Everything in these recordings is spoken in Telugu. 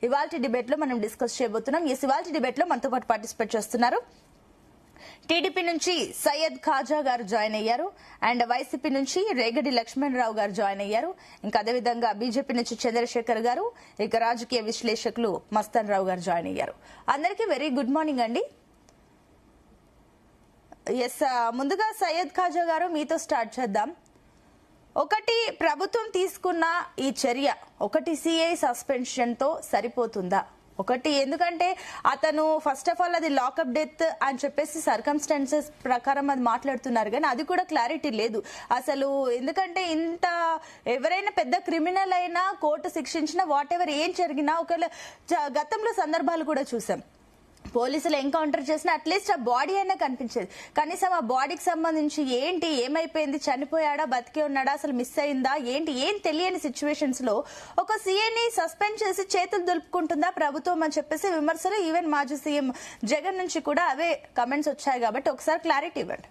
ఇవాల్టి డిబేట్ లో మనం డిస్కస్ చేయబోతున్నాం. ఈ ఇవాల్టి డిబేట్ లో మనతో పాటు పార్టిసిపేట్ చేస్తున్నారు టీడీపీ నుంచి సయ్యద్ ఖాజా గారు జాయిన్ అయ్యారు, అండ్ వైసీపీ నుంచి రేగడి లక్ష్మణరావు గారు జాయిన్ అయ్యారు, ఇంకా అదేవిధంగా బీజేపీ నుంచి చంద్రశేఖర్ గారు, ఇక రాజకీయ విశ్లేషకులు మస్తాన్ రావు గారు జాయిన్ అయ్యారు. అందరికీ వెరీ గుడ్ మార్నింగ్ అండి. ఎస్, ముందుగా సయ్యద్ ఖాజా గారు మీతో స్టార్ట్ చేద్దాం. ఒకటి, ప్రభుత్వం తీసుకున్న ఈ చర్య ఒకటి సిఐ సస్పెన్షన్ తో సరిపోతుందా? ఒకటి, ఎందుకంటే అతను ఫస్ట్ ఆఫ్ ఆల్ అది లాకప్ డెత్ అని చెప్పేసి సర్కమ్స్టాన్సెస్ ప్రకారం అది మాట్లాడుతున్నారు, కానీ అది కూడా క్లారిటీ లేదు అసలు. ఎందుకంటే ఇంత ఎవరైనా పెద్ద క్రిమినల్ అయినా కోర్టు శిక్షించినా వాట్ ఎవర్ ఏం జరిగినా, ఒకవేళ గతంలో సందర్భాలు కూడా చూసాం, పోలీసులు ఎన్కౌంటర్ చేసినా అట్లీస్ట్ ఆ బాడీ అయినా కనిపించేది. కనీసం ఆ బాడీకి సంబంధించి ఏంటి, ఏమైపోయింది, చనిపోయాడా, బతికే ఉన్నాడా, అసలు మిస్ అయిందా ఏంటి, ఏం తెలియని సిచ్యువేషన్స్ లో ఒక సీఏని సస్పెండ్ చేసి చేతులు దులుపుకుంటుందా ప్రభుత్వం అని చెప్పేసి విమర్శలు ఈవెన్ మాజీ సీఎం జగన్ నుంచి కూడా అవే కమెంట్స్ వచ్చాయి. కాబట్టి ఒకసారి క్లారిటీ ఇవ్వండి.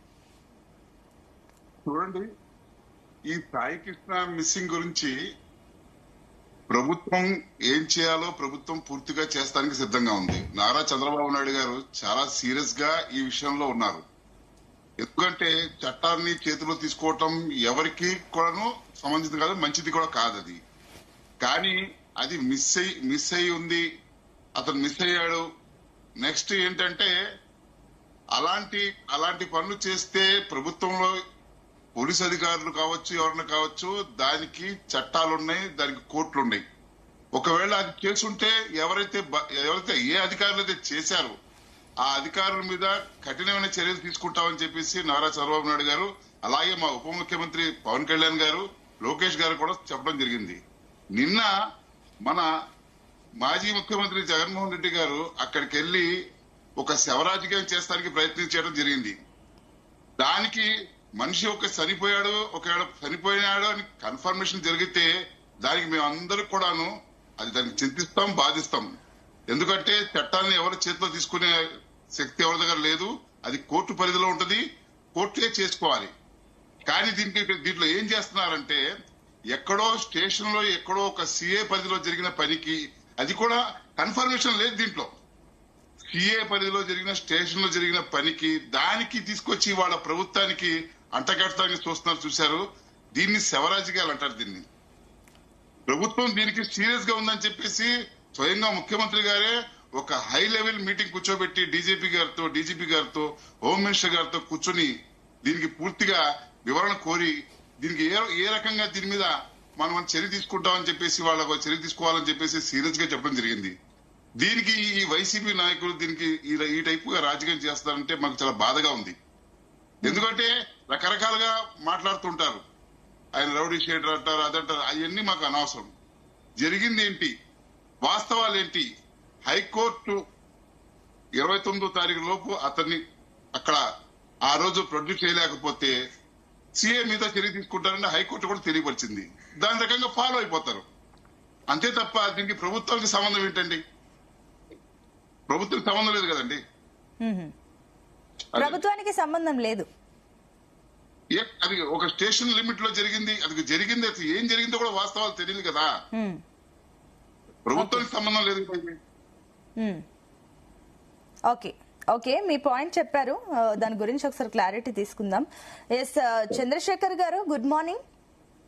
చూడండి, ఈ సాయి కృష్ణ మిస్సింగ్ గురించి ప్రభుత్వం ఏం చేయాలో ప్రభుత్వం పూర్తిగా చేస్తానికి సిద్ధంగా ఉంది. నారా చంద్రబాబు నాయుడు గారు చాలా సీరియస్ గా ఈ విషయంలో ఉన్నారు. ఎందుకంటే చట్టాన్ని చేతిలో తీసుకోవటం ఎవరికి కూడాను సంబంధించింది కాదు, మంచిది కూడా కాదు అది. కానీ అది మిస్ అయి ఉంది, అతను మిస్ అయ్యాడు. నెక్స్ట్ ఏంటంటే అలాంటి పనులు చేస్తే ప్రభుత్వంలో పోలీస్ అధికారులు కావచ్చు, ఎవరైనా కావచ్చు, దానికి చట్టాలున్నాయి, దానికి కోర్టులు ఉన్నాయి. ఒకవేళ అది చేసుంటే ఎవరైతే ఏ అధికారులు అయితే చేశారో ఆ అధికారుల మీద కఠినమైన చర్యలు తీసుకుంటామని చెప్పేసి నారా చంద్రబాబు నాయుడు గారు, అలాగే మా ఉప ముఖ్యమంత్రి పవన్ కళ్యాణ్ గారు, లోకేష్ గారు కూడా చెప్పడం జరిగింది. నిన్న మన మాజీ ముఖ్యమంత్రి జగన్మోహన్ రెడ్డి గారు అక్కడికి వెళ్లి ఒక శవరాజకీయం చేస్తానికి ప్రయత్నించడం జరిగింది. దానికి మనిషి ఒకవేళ చనిపోయాడు అని కన్ఫర్మేషన్ జరిగితే దానికి మేమందరూ కూడాను దానికి చింతిస్తాం, బాధిస్తాం. ఎందుకంటే చట్టాన్ని ఎవరి చేతిలో తీసుకునే శక్తి ఎవరి దగ్గర లేదు, అది కోర్టు పరిధిలో ఉంటది, కోర్టులే చేసుకోవాలి. కానీ దీంట్లో ఏం చేస్తున్నారంటే ఎక్కడో స్టేషన్ లో ఎక్కడో ఒక సిఏ పరిధిలో జరిగిన పనికి, అది కూడా కన్ఫర్మేషన్ లేదు దీంట్లో, సిఏ పరిధిలో జరిగిన స్టేషన్ లో జరిగిన పనికి దానికి తీసుకొచ్చి వాళ్ళ ప్రభుత్వానికి అంటగట్టడానికి చూశారు. దీన్ని శవరాజకీయాలు అంటారు. దీన్ని ప్రభుత్వం దీనికి సీరియస్ గా ఉందని చెప్పేసి స్వయంగా ముఖ్యమంత్రి గారే ఒక హై లెవెల్ మీటింగ్ కూర్చోబెట్టి డీజీపీ గారితో హోమ్ మినిస్టర్ గారితో కూర్చొని దీనికి పూర్తిగా వివరణ కోరి దీనికి ఏ రకంగా దీని మీద మనం చర్య తీసుకుంటామని చెప్పేసి వాళ్ళకు చర్య తీసుకోవాలని చెప్పేసి సీరియస్ గా చెప్పడం జరిగింది. దీనికి ఈ వైసీపీ నాయకులు దీనికి ఈ టైపుగా రాజకీయం చేస్తారంటే మాకు చాలా బాధగా ఉంది. ఎందుకంటే రకరకాలుగా మాట్లాడుతుంటారు, ఆయన రౌడీ షీటర్ అంటారు, అదంటారు. అవన్నీ మాకు అనవసరం. జరిగింది ఏంటి, వాస్తవాలు ఏంటి? హైకోర్టు 29వ తారీఖు లోపు అతన్ని అక్కడ ఆ రోజు ప్రొడ్యూస్ చేయలేకపోతే సీఏ మీద చర్య తీసుకుంటారని హైకోర్టు కూడా తెలియపరిచింది. దాని రకంగా ఫాలో అయిపోతారు అంతే తప్ప దీనికి ప్రభుత్వానికి సంబంధం ఏంటండి? ప్రభుత్వం సంబంధం లేదు కదండి. ప్రభుత్వానికి సంబంధం లేదు. అది ఒక స్టేషన్ లిమిట్ లో జరిగింది, అది జరిగింది, ఏం జరిగిందో కూడా వాస్తవాలు తెలియదు కదా. ప్రభుత్వానికి సంబంధం లేదు. ఓకే, మీ పాయింట్ చెప్పారు, దాని గురించి ఒకసారి క్లారిటీ తీసుకుందాం. ఎస్, చంద్రశేఖర్ గారు గుడ్ మార్నింగ్.